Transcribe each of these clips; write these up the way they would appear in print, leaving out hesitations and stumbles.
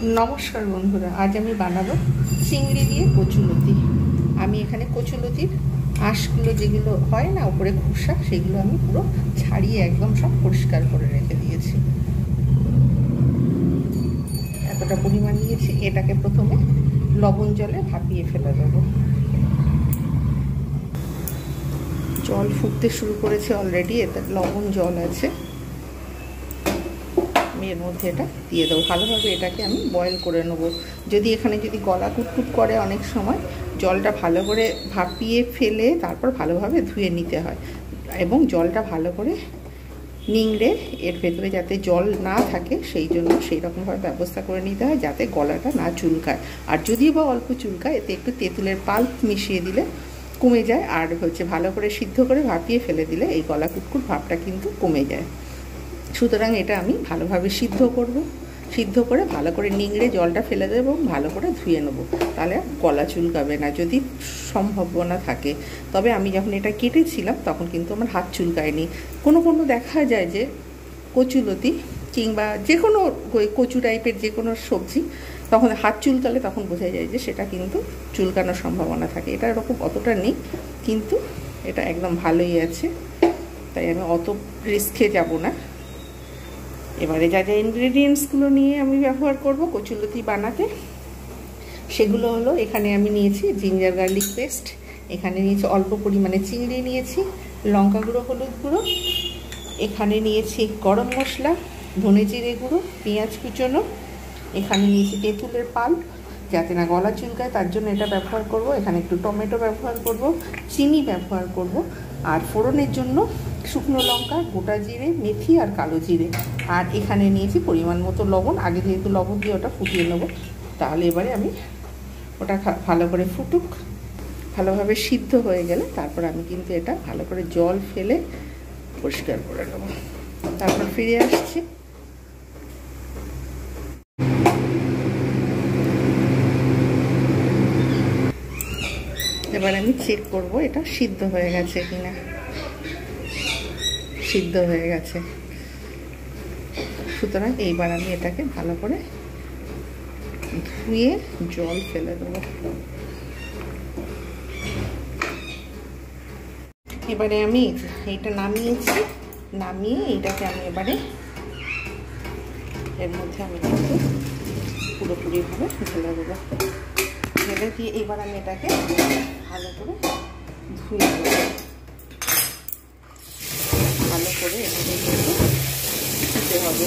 नमस्कार बंधुरा आज आमी बानाबो चिंगड़ी दिए कचुलती। आमी एखाने कचुलतिर आँशगुलो जेगुलो हय ना उपरे खोसा सेगुलो आमी पुरो छाड़िए एकदम सब परिष्कार करे रेखे दिएछि। एतटा परिमाण नियेछि। एटाके प्रथमे लवण जले भापिए फेले देब। जल फुटते शुरू करेছে अलरेडी। एते लवण जल आछे। एर मध्य এটা দিয়ে দেবো। ভালোভাবে এটাকে আমি বয়েল করে নেব। যদি এখানে যদি গলা কুটকুট করে অনেক সময় জলটা ভালো করে ভাপিয়ে ফেলে তারপর ভালোভাবে ধুয়ে নিতে হয় এবং জলটা ভালো করে নিংড়ে এর ভেতরে যাতে জল না থাকে সেই জন্য সেই রকমভাবে ব্যবস্থা করে নিতে হয় যাতে গলাটা না চুলকায়। আর যদিও বা অল্প চুলকায় এতে একটু তেঁতুলের পাল্প মিশিয়ে দিলে কমে যায়। আর হচ্ছে ভালো করে সিদ্ধ করে ভাপিয়ে ফেলে দিলে এই গলা কুটকুট ভাবটা কিন্তু কমে যায়। সুতরাং এটা আমি ভালোভাবে সিদ্ধ করব। সিদ্ধ করে ভালো করে নিংড়ে জলটা ফেলে দেব এবং ভালো করে ধুয়ে নেব। তাহলে গলা চুলকাবে না যদি সম্ভাবনা থাকে। তবে আমি যখন এটা কেটেছিলাম তখন কিন্তু আমার হাত চুলকায়নি। কোনো দেখা যায় যে কচুলতি কিংবা যে কোনো কচু টাইপের যে কোনো সবজি তখন হাত চুলকালে তখন বোঝা যায় যে সেটা কিন্তু চুলকানোর সম্ভাবনা থাকে। এটা এরকম অতটা নেই কিন্তু এটা একদম ভালোই আছে। তাই আমি অত রিস্কে যাব না। এবারে যা যা ইনগ্রেডিয়েন্টসগুলো নিয়ে আমি ব্যবহার করব কচুলতি বানাতে সেগুলো হলো এখানে আমি নিয়েছি জিঞ্জার গার্লিক পেস্ট, এখানে নিয়েছি অল্প পরিমাণে চিংড়ি নিয়েছি, লঙ্কা গুঁড়ো, হলুদ গুঁড়ো, এখানে নিয়েছি গরম মশলা, ধনে জিরে গুঁড়ো, পেঁয়াজ কুচনো, এখানে নিয়েছি তেঁতুলের পাল্প যাতে না গলা চুলকায় তার জন্য এটা ব্যবহার করব। এখানে একটু টমেটো ব্যবহার করব, চিনি ব্যবহার করব আর ফোড়নের জন্য শুকনো লঙ্কা, গোটা জিরে, মেথি আর কালো জিরে। আর এখানে নিয়েছি পরিমাণ মতো লবণ। আগে যেহেতু লবণ দিয়ে ওটা ফুটিয়ে নেব। তাহলে এবারে আমি ওটা ভালো করে ফুটুক, ভালোভাবে সিদ্ধ হয়ে গেলে তারপর আমি কিন্তু এটা ভালো করে জল ফেলে পরিষ্কার করে নেব। তারপর ফিরে আসছি। এবার আমি চেক করব এটা সিদ্ধ হয়ে গেছে কিনা। সিদ্ধ হয়ে গেছে। সুতরাং এইবার আমি এটাকে ভালো করে ধুয়ে জল ফেলে দেবো। এবারে আমি এইটা নামিয়েছি। নামিয়ে এইটাকে আমি এবারে এর মধ্যে আমি কিন্তু পুরোপুরিভাবে ঢেলে দেবো। ঢেলে দিয়ে এবার আমি এটাকে ভালো করে ধুয়ে দেবো। ভালো করে এটাকে কিন্তু ধুতে হবে।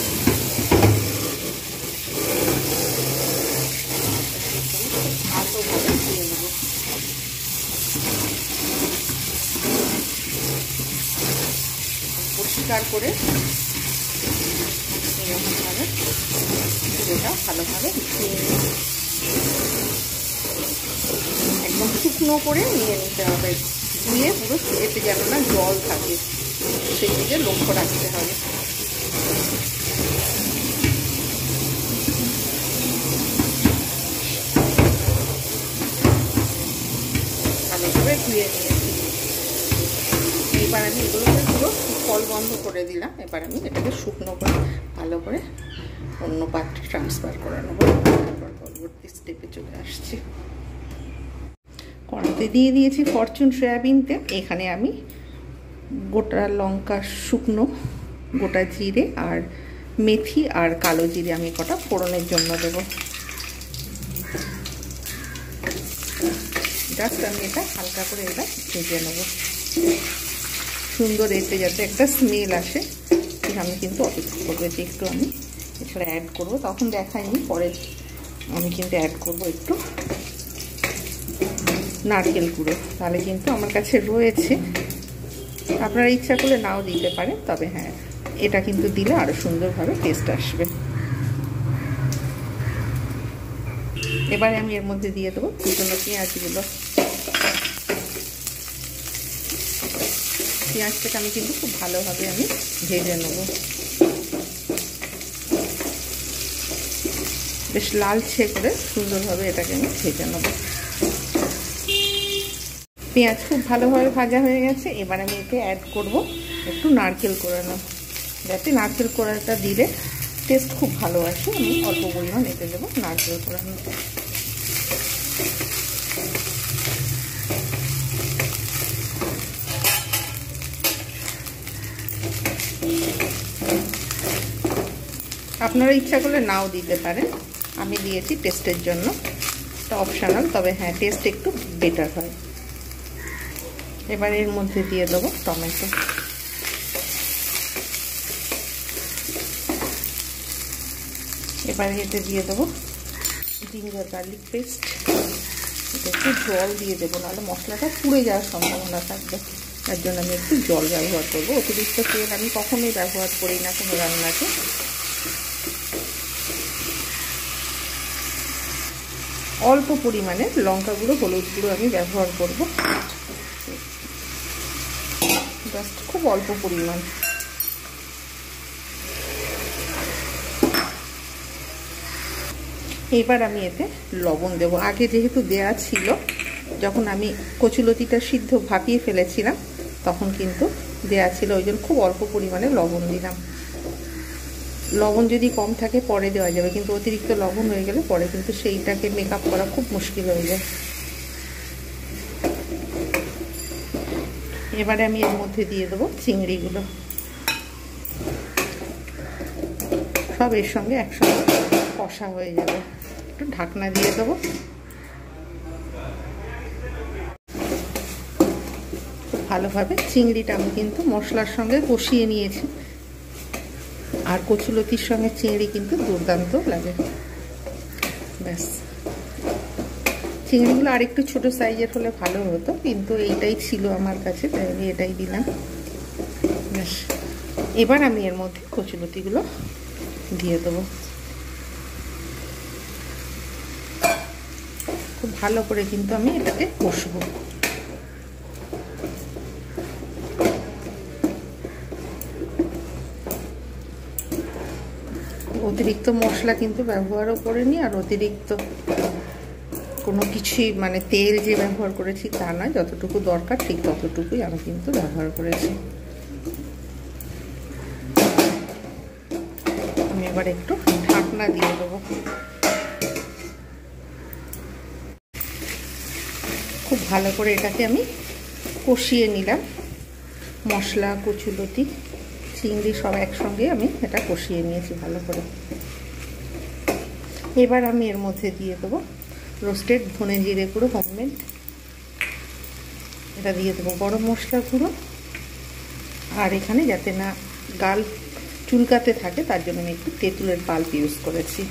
ভালোভাবে ধুয়ে নেব। পরিষ্কার করে এরকমভাবে পুরোটা ভালোভাবে ধুয়ে নেব। একদম শুকনো করে নিয়ে নিতে হবে। ধুয়ে পুরো এতে যেন না জল থাকে সেই দিকে লক্ষ্য রাখতে হবে। ভালোভাবে ধুয়ে নিয়েছি। এবার আমি এগুলোকে পুরো ফল বন্ধ করে দিলাম। এবার আমি এটাকে শুকনো করে ভালো করে অন্য পাত্রে ট্রান্সফার করে নেব। তারপর পরবর্তী স্টেপে চলে আসছি। কড়াইতে দিয়ে দিয়েছি ফরচুন সয়াবিন তেল। এখানে আমি গোটা লঙ্কা, শুকনো গোটা জিরে আর মেথি আর কালো জিরে আমি কটা ফোড়নের জন্য দেব। জাস্ট আমি এটা হালকা করে এটা ভেজে নেব। সুন্দর এতে যাতে একটা স্মেল আসে আমি কিন্তু অপেক্ষা করবো। যে একটু আমি এছাড়া অ্যাড করবো, তখন দেখাইনি, পরে আমি কিন্তু অ্যাড করবো একটু নারকেল গুঁড়ো। তাহলে কিন্তু আমার কাছে রয়েছে, আপনারা ইচ্ছা করলে নাও দিতে পারেন, তবে হ্যাঁ এটা কিন্তু দিলে আরো সুন্দরভাবে টেস্ট আসবে। এবারে আমি এর মধ্যে দিয়ে দেবো কুচনো পেঁয়াজগুলো। পেঁয়াজটাকে আমি কিন্তু খুব ভালোভাবে আমি ভেজে নেব। বেশ লালচে করে সুন্দরভাবে এটাকে আমি ভেজে নেব। পেঁয়াজ খুব ভালোভাবে ভাজা হয়ে গেছে। এবার আমি এতে অ্যাড করব একটু নারকেল কোড়ানো, যাতে নারকেল কোড়াটা দিলে টেস্ট খুব ভালো আসে। আমি অল্প পরিমাণ এতে দেবো নারকেল কোড়ানো। আপনারা ইচ্ছা করলে নাও দিতে পারেন, আমি দিয়েছি টেস্টের জন্য, এটা অপশনাল, তবে হ্যাঁ টেস্ট একটু বেটার হয়। এবার এর মধ্যে দিয়ে দেবো টমেটো। এবার এতে দিয়ে দেবো জিঞ্জার গার্লিক পেস্ট। এটা একটু জল দিয়ে দেবো, নাহলে মশলাটা পুড়ে যাওয়ার সম্ভাবনা থাকবে, তার জন্য আমি একটু জল ব্যবহার করবো। অতিরিক্ত তেল আমি কখনোই ব্যবহার করি না কোনো রান্নাতে। অল্প পরিমাণে লঙ্কা গুঁড়ো, হলুদ গুঁড়ো আমি ব্যবহার করব, জাস্ট খুব অল্প পরিমাণ। এবার আমি এতে লবণ দেব। আগে যেহেতু দেয়া ছিল, যখন আমি কচুলতিটা সিদ্ধ ভাপিয়ে ফেলেছিলাম তখন কিন্তু দেয়া ছিল, ওই জন্য খুব অল্প পরিমাণে লবণ দিলাম। লবণ যদি কম থাকে পরে দেওয়া যাবে, কিন্তু অতিরিক্ত লবণ হয়ে গেলে পরে কিন্তু সেইটাকে মেকআপ করা খুব মুশকিল হয়ে যায়। এবারে আমি এর মধ্যে দিয়ে দেবো চিংড়িগুলো, সব এর সঙ্গে একসঙ্গে কষা হয়ে যাবে। একটু ঢাকনা দিয়ে দেবো। ভালোভাবে চিংড়িটা আমি কিন্তু মশলার সঙ্গে কষিয়ে নিয়েছি, আর কচুলতির সঙ্গে চিংড়ি কিন্তু দুর্দান্ত লাগে। ব্যাস, চিংড়িগুলো আর একটু ছোটো সাইজের হলে ভালো হতো, কিন্তু এইটাই ছিল আমার কাছে, তাই আমি এটাই দিলাম। ব্যাস, এবার আমি এর মধ্যে কচুলতিগুলো দিয়ে দেবো। খুব ভালো করে কিন্তু আমি এটাকে কষবো। অতিরিক্ত মশলা কিন্তু ব্যবহারও করিনি, আর অতিরিক্ত কোনো কিছুই মানে তেল যে ব্যবহার করেছি তা নয়, যতটুকু দরকার ঠিক ততটুকুই আমি কিন্তু ব্যবহার করেছি। আমি এবার একটু ঢাকনা দিয়ে দেবো। খুব ভালো করে এটাকে আমি কষিয়ে নিলাম, মশলা, কচুলতি, চিংড়ি সব একসঙ্গে আমি এটা কষিয়ে নিয়েছি ভালো করে। এবার আমি এর মধ্যে দিয়ে দেবো রোস্টেড ধনে জিরে গুঁড়ো হোমমেড, এটা দিয়ে দেবো গরম মশলা গুঁড়ো, আর এখানে যাতে না গাল চুলকাতে থাকে তার জন্য আমি একটু তেঁতুলের পাল্প ইউজ করেছি,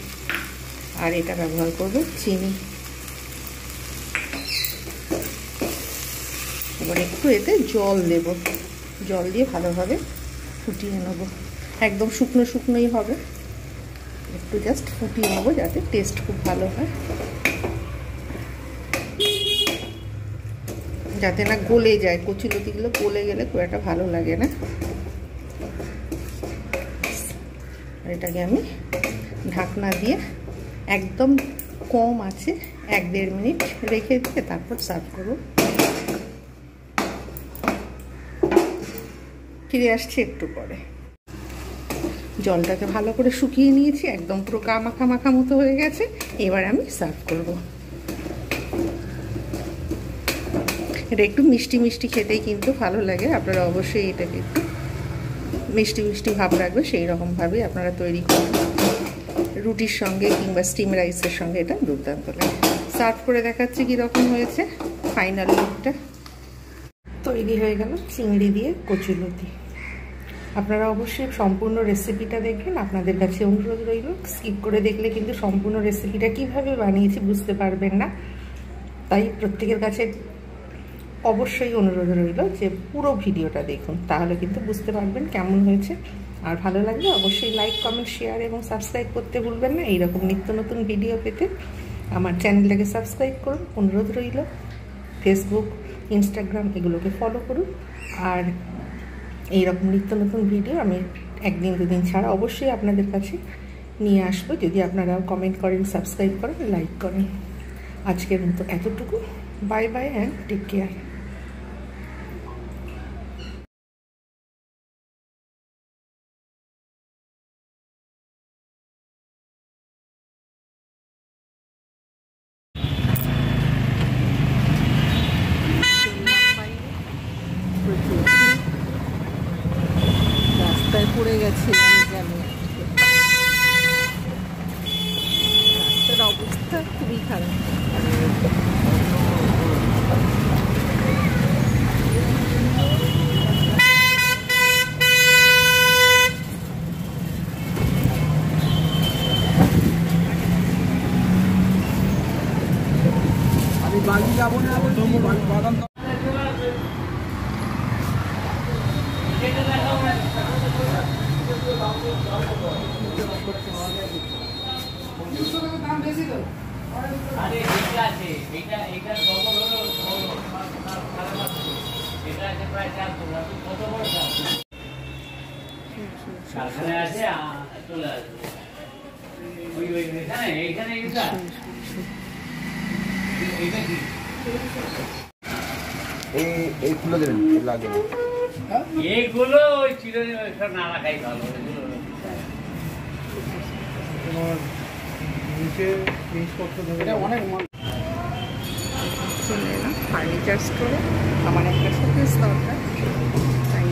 আর এটা ব্যবহার করব চিনি। এবার একটু এতে জল দেব, জল দিয়ে ভালোভাবে ফুটিয়ে নেব। একদম শুকনো শুকনোই হবে, একটু জাস্ট ফুটিয়ে নেবো যাতে টেস্ট খুব ভালো হয়, যাতে না গলে যায়। কচুলতিগুলো গলে গেলে খুব একটা ভালো লাগে না। এটাকে আমি ঢাকনা দিয়ে একদম কম আছে 1-1.5 মিনিট রেখে দিয়ে তারপর সার্ভ করব। ফিরে আসছি একটু পরে। জলটাকে ভালো করে শুকিয়ে নিয়েছি, একদম পুরো মাখা মাখা মতো হয়ে গেছে। এবার আমি সার্ভ করব। এটা একটু মিষ্টি মিষ্টি খেতেই কিন্তু ভালো লাগে, আপনারা অবশ্যই এটাকে একটু মিষ্টি মিষ্টি ভাব রাখবে, সেই রকমভাবেই আপনারা তৈরি করুন। রুটির সঙ্গে কিংবা স্টিম রাইসের সঙ্গে এটা দুর্দান্ত লাগে। সার্ভ করে দেখাচ্ছি কীরকম হয়েছে ফাইনাল লুকটা। তৈরি হয়ে গেল চিংড়ি দিয়ে কচুলতি। আপনারা অবশ্যই সম্পূর্ণ রেসিপিটা দেখবেন, আপনাদের কাছে অনুরোধ রইল। স্কিপ করে দেখলে কিন্তু সম্পূর্ণ রেসিপিটা কিভাবে বানিয়েছি বুঝতে পারবেন না, তাই প্রত্যেকের কাছে অবশ্যই অনুরোধ রইল যে পুরো ভিডিওটা দেখুন, তাহলে কিন্তু বুঝতে পারবেন কেমন হয়েছে। আর ভালো লাগলে অবশ্যই লাইক, কমেন্ট, শেয়ার এবং সাবস্ক্রাইব করতে ভুলবেন না। এইরকম নিত্য নতুন ভিডিও পেতে আমার চ্যানেলটাকে সাবস্ক্রাইব করুন, অনুরোধ রইল। ফেসবুক, ইনস্টাগ্রাম এগুলোকে ফলো করুন। আর এইরকম নিত্য নতুন ভিডিও আমি 1-2 দিন ছাড়া অবশ্যই আপনাদের কাছে নিয়ে আসবো, যদি আপনারা কমেন্ট করেন, সাবস্ক্রাইব করেন, লাইক করেন। আজকের মতো এতটুকু। Bye bye and take care. গেছিলাম জানি। রাস্তার অবস্থা খুবই খারাপ। আমি বালি যাবো না, বাদাম দাম বেশি তো। আরে এটা আছে, এটা ডবল হলো, এটা আছে প্রায় 400 টাকা। কত বড় দাম? কারখানা আছে, চলে আসবে। ওই এখানে এটা কি? এই খুলে দেবেন, লাগে না। এইগুলো ওই চিরদিন সব না রাখাই ভালো। নিচে জিনিসপত্র অনেক চলে এলাম ফার্নিচার স্টোরে। আমার একটা শোকেস দরকার, তাই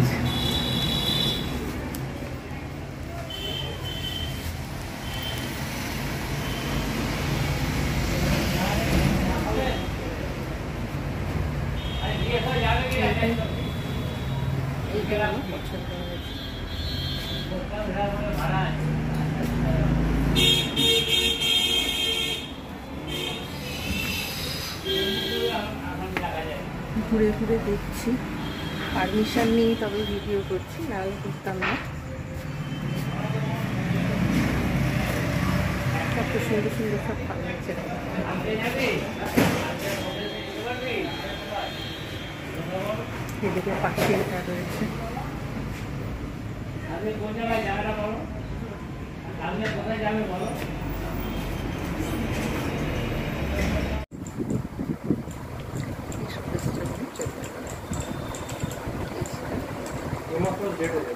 ঘুরে ঘুরে দেখছি। পারমিশন নিয়ে তবে ভিডিও করছি, নাহলে করতাম না। কত সুন্দর সুন্দর সব ফার্নিচার। এদিকে পাশে এটা রয়েছে। চলে